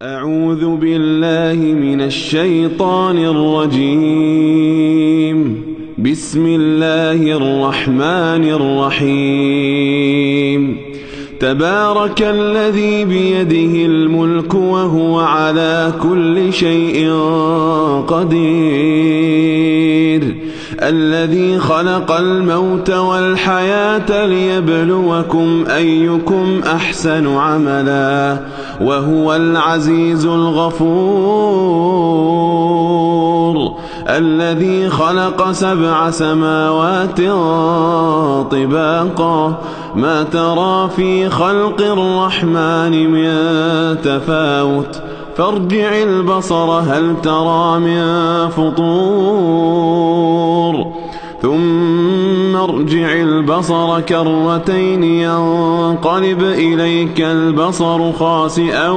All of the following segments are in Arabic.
أعوذ بالله من الشيطان الرجيم. بسم الله الرحمن الرحيم. تبارك الذي بيده الملك وهو على كل شيء قدير. الذي خلق الموت والحياة ليبلوكم أيكم أحسن عملا وهو العزيز الغفور. الذي خلق 7 سماوات طباقا ما ترى في خلق الرحمن من تفاوت فارجع البصر هل ترى من فطور ثم ارجع البصر كرتين ينقلب إليك البصر خاسئا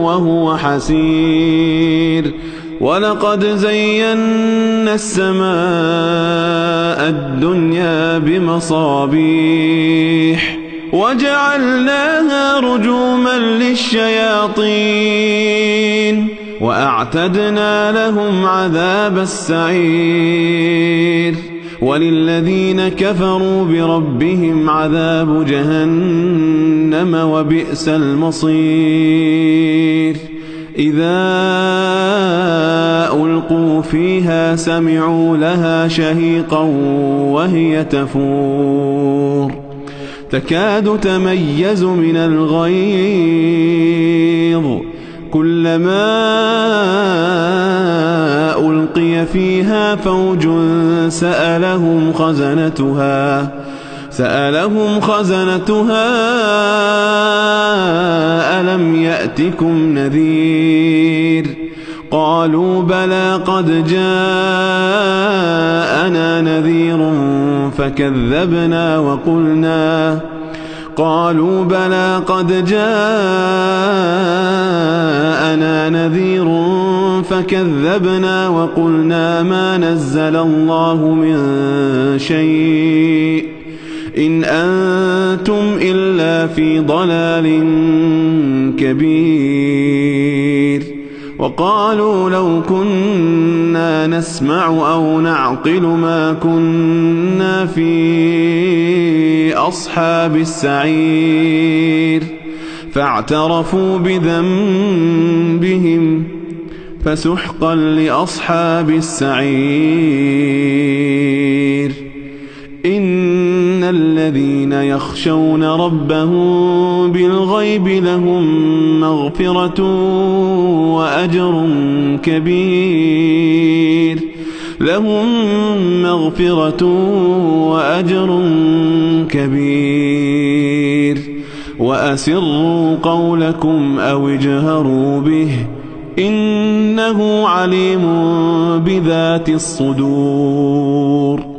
وهو حسير. ولقد زينا السماء الدنيا بمصابيح وجعلناها رجوما للشياطين وأعتدنا لهم عذاب السعير. وللذين كفروا بربهم عذاب جهنم وبئس المصير. إذا ألقوا فيها سمعوا لها شهيقا وهي تفور تكاد تميز من الغيظ كلما ألقي فيها فوج سألهم خزنتها ألم يأتكم نذير قالوا بلى قد جاءنا نذير فكذبنا وقلنا ما نزل الله من شيء إن أنتم إلا في ضلال كبير. وقالوا لو كنا نسمع أو نعقل ما كنا في أصحاب السعير فاعترفوا بذنبهم فسحقا لأصحاب السعير. إن الذين يخشون ربهم بالغيب لهم مغفرة وأجر كبير. وأسروا قولكم أو اجهروا به إنه عليم بذات الصدور.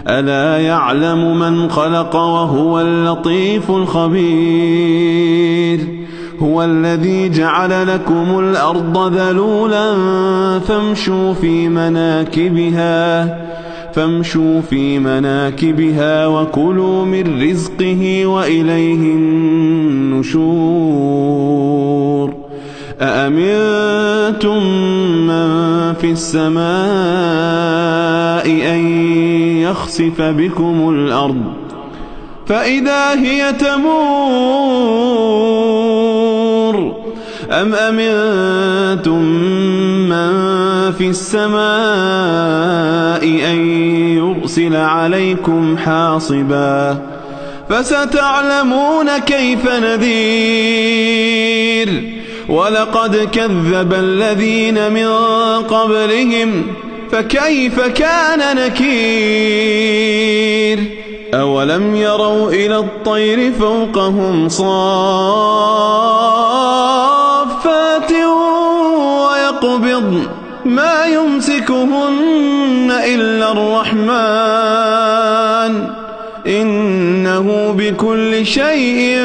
ألا يعلم من خلق وهو اللطيف الخبير. هو الذي جعل لكم الأرض ذلولا فامشوا في مناكبها وكلوا من رزقه وإليه النشور. أأمنتم من في السماء أن يخسف بكم الأرض فإذا هي تمور أم أمنتم من في السماء أن يرسل عليكم حاصبا فستعلمون كيف نذير. ولقد كذب الذين من قبلهم فكيف كان نكير. أولم يروا إلى الطير فوقهم صافات ويقبضن ما يمسكهن إلا الرحمن إنه بكل شيء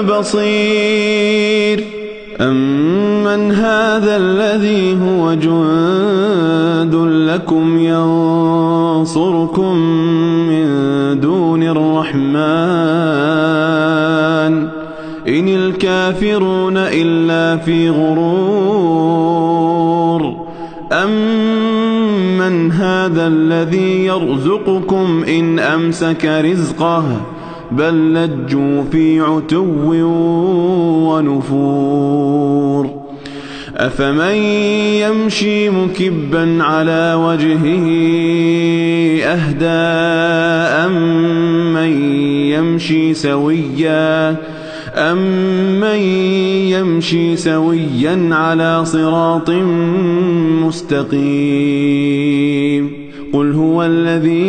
بصير. أمن هذا الذي هو جند لكم ينصركم من دون الرحمن إن الكافرون إلا في غرور. أمن هذا الذي يرزقكم إن أمسك رزقه بل لجوا في عتو ونفور. أفمن يمشي مكبا على وجهه أهدى أمن يمشي سويا على صراط مستقيم. قل هو الذي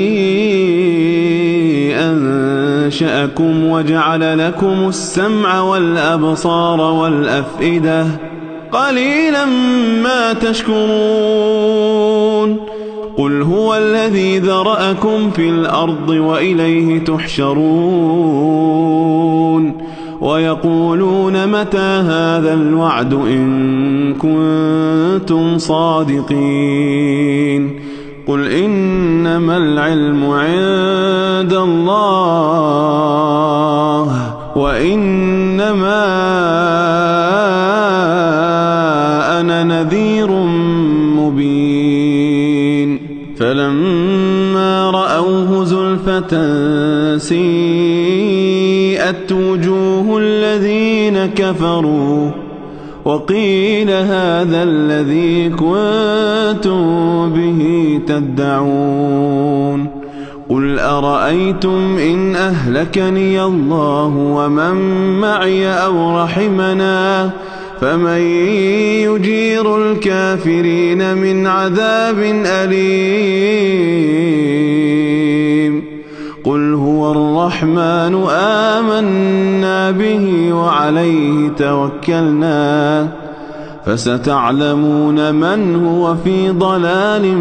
أنشأكم وجعل لكم السمع والأبصار والأفئدة قليلا ما تشكرون. قل هو الذي ذرأكم في الأرض وإليه تحشرون. ويقولون متى هذا الوعد إن كنتم صادقين. قل إنما العلم عند الله وإنما أنا نذير مبين. فلما رأوه زلفة سيئت وجوه الذين كفروا وقيل هذا الذي كنتم به تدعون. قل أرأيتم إن أهلكني الله ومن معي أو رحمنا فمن يجير الكافرين من عذاب أليم. قل هو الرحمن آمنا به وعليه توكلنا فستعلمون من هو في ضلال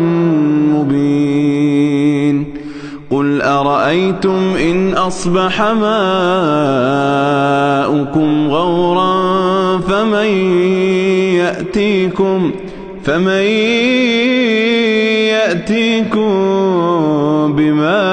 مبين. قل أرأيتم إن أصبح ماؤكم غورا فمن يأتيكم بماء